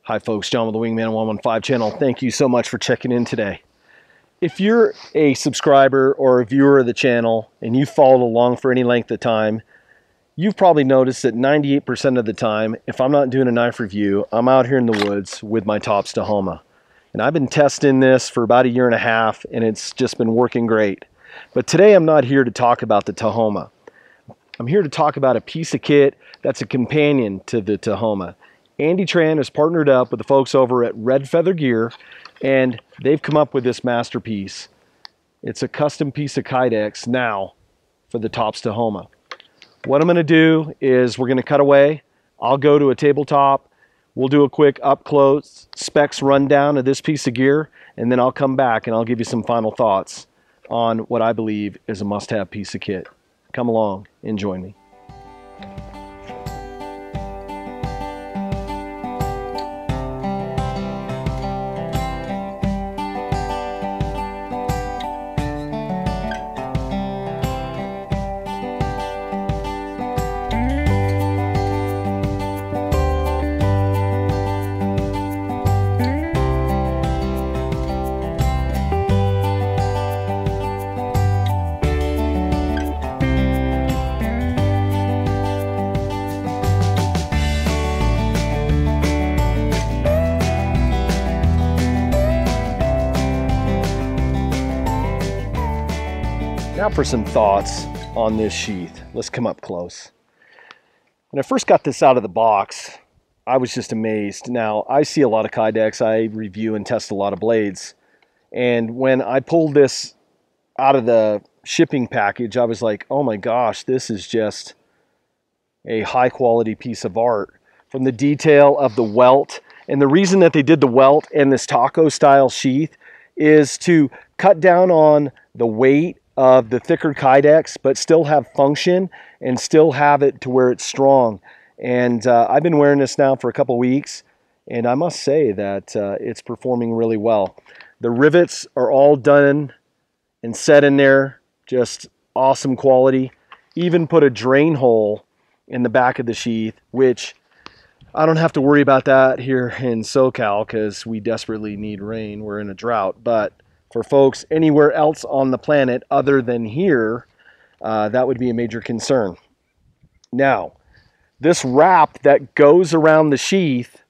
Hi folks, John with the Wingman 115 channel. Thank you so much for checking in today. If you're a subscriber or a viewer of the channel and you followed along for any length of time, you've probably noticed that 98% of the time, if I'm not doing a knife review, I'm out here in the woods with my TOPS Tahoma. And I've been testing this for about 1.5 years and it's just been working great. But today I'm not here to talk about the Tahoma. I'm here to talk about a piece of kit that's a companion to the Tahoma. Andy Tran has partnered up with the folks over at Red Feather Gear, and they've come up with this masterpiece. It's a custom piece of Kydex now for the TOPS Tahoma. What I'm going to do is we're going to cut away. I'll go to a tabletop. We'll do a quick up-close specs rundown of this piece of gear, and then I'll come back and I'll give you some final thoughts on what I believe is a must-have piece of kit. Come along and join me. Now for some thoughts on this sheath. Let's come up close. When I first got this out of the box, I was just amazed. Now, I see a lot of Kydex. I review and test a lot of blades. And when I pulled this out of the shipping package, I was like, oh my gosh, this is just a high quality piece of art. From the detail of the welt. And the reason that they did the welt and this taco style sheath is to cut down on the weight of the thicker Kydex, but still have function and still have it to where it's strong. And I've been wearing this now for a couple weeks, and I must say that it's performing really well. The rivets are all done and set in there, just awesome quality. Even put a drain hole in the back of the sheath, which I don't have to worry about that here in SoCal because we desperately need rain. We're in a drought, but for folks anywhere else on the planet other than here, that would be a major concern. Now, this wrap that goes around the sheath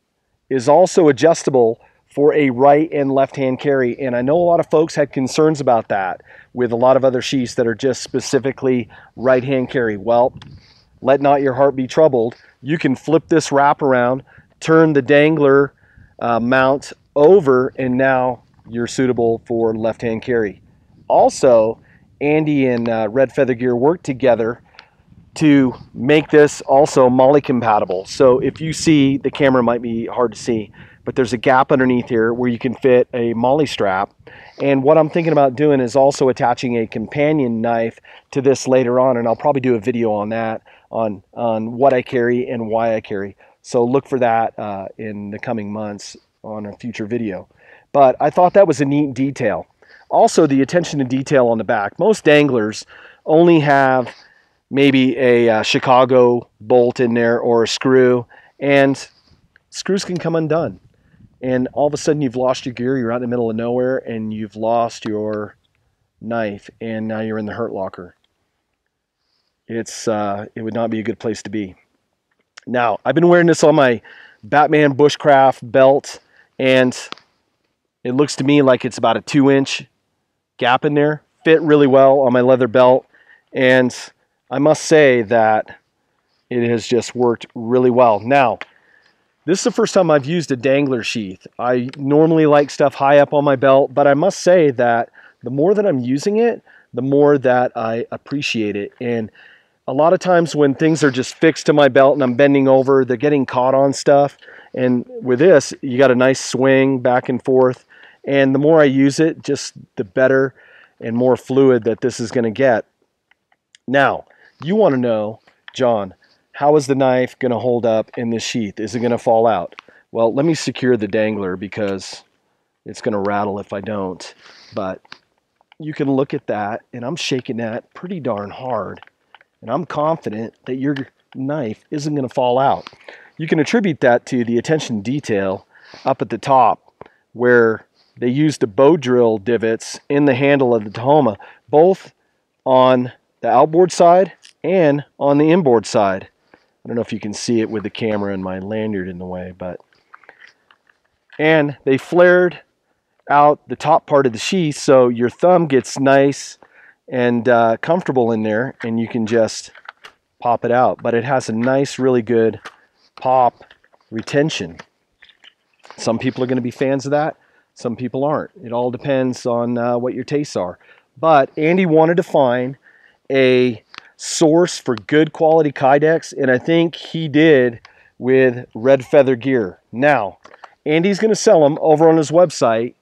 is also adjustable for a right and left hand carry. And I know a lot of folks had concerns about that with a lot of other sheaths that are just specifically right hand carry. Well, let not your heart be troubled. You can flip this wrap around, turn the Dangler mount over, and now you're suitable for left-hand carry. Also, Andy and Red Feather Gear worked together to make this also MOLLE compatible. So if you see, the camera might be hard to see, but there's a gap underneath here where you can fit a MOLLE strap. And what I'm thinking about doing is also attaching a companion knife to this later on, and I'll probably do a video on that, on what I carry and why I carry. So look for that in the coming months on a future video. But I thought that was a neat detail. Also, the attention to detail on the back. Most danglers only have maybe a Chicago bolt in there or a screw, and screws can come undone. And all of a sudden you've lost your gear, you're out in the middle of nowhere, and you've lost your knife, and now you're in the hurt locker. It would not be a good place to be. Now, I've been wearing this on my Batman Bushcraft belt, and it looks to me like it's about a 2-inch gap in there. Fit really well on my leather belt. And I must say that it has just worked really well. Now, this is the first time I've used a Dangler sheath. I normally like stuff high up on my belt, but I must say that the more that I'm using it, the more that I appreciate it. And a lot of times when things are just fixed to my belt and I'm bending over, they're getting caught on stuff. And with this, you got a nice swing back and forth. And the more I use it, just the better and more fluid that this is going to get. Now, you want to know, John, how is the knife going to hold up in this sheath? Is it going to fall out? Well, let me secure the Dangler because it's going to rattle if I don't. But you can look at that, and I'm shaking that pretty darn hard. And I'm confident that your knife isn't going to fall out. You can attribute that to the attention to detail up at the top where they used the bow drill divots in the handle of the Tahoma, both on the outboard side and on the inboard side. I don't know if you can see it with the camera and my lanyard in the way, and they flared out the top part of the sheath so your thumb gets nice and comfortable in there, and you can just pop it out. But it has a nice, really good pop retention. Some people are going to be fans of that. Some people aren't. It all depends on what your tastes are. But Andy wanted to find a source for good quality Kydex, and I think he did with Red Feather Gear. Now, Andy's going to sell them over on his website,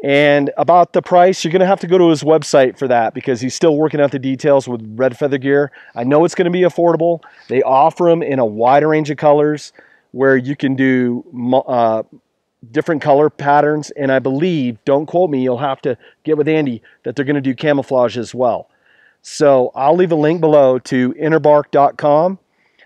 and about the price, you're going to have to go to his website for that because he's still working out the details with Red Feather Gear. I know it's going to be affordable. They offer them in a wide range of colors where you can do different color patterns, and I believe, don't quote me, you'll have to get with Andy, that they're going to do camouflage as well. So I'll leave a link below to InnerBark.com.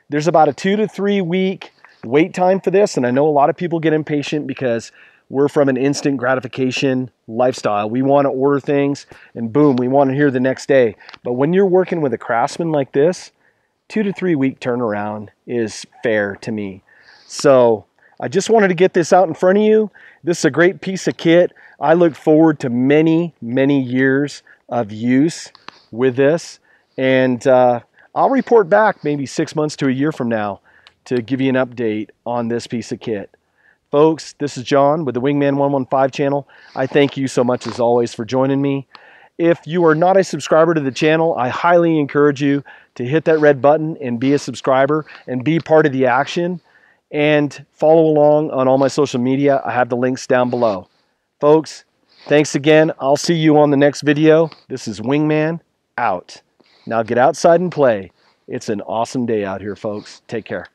There's about a 2 to 3 week wait time for this, and I know a lot of people get impatient because we're from an instant gratification lifestyle. We want to order things and boom, we want to hear the next day. But when you're working with a craftsman like this, 2 to 3 week turnaround is fair to me. So I just wanted to get this out in front of you. This is a great piece of kit. I look forward to many, many years of use with this. And I'll report back maybe 6 months to a year from now to give you an update on this piece of kit. Folks, this is John with the Wingman 115 channel. I thank you so much as always for joining me. If you are not a subscriber to the channel, I highly encourage you to hit that red button and be a subscriber and be part of the action, and follow along on all my social media. I have the links down below. Folks, thanks again. I'll see you on the next video. This is Wingman out. Now get outside and play. It's an awesome day out here, folks. Take care.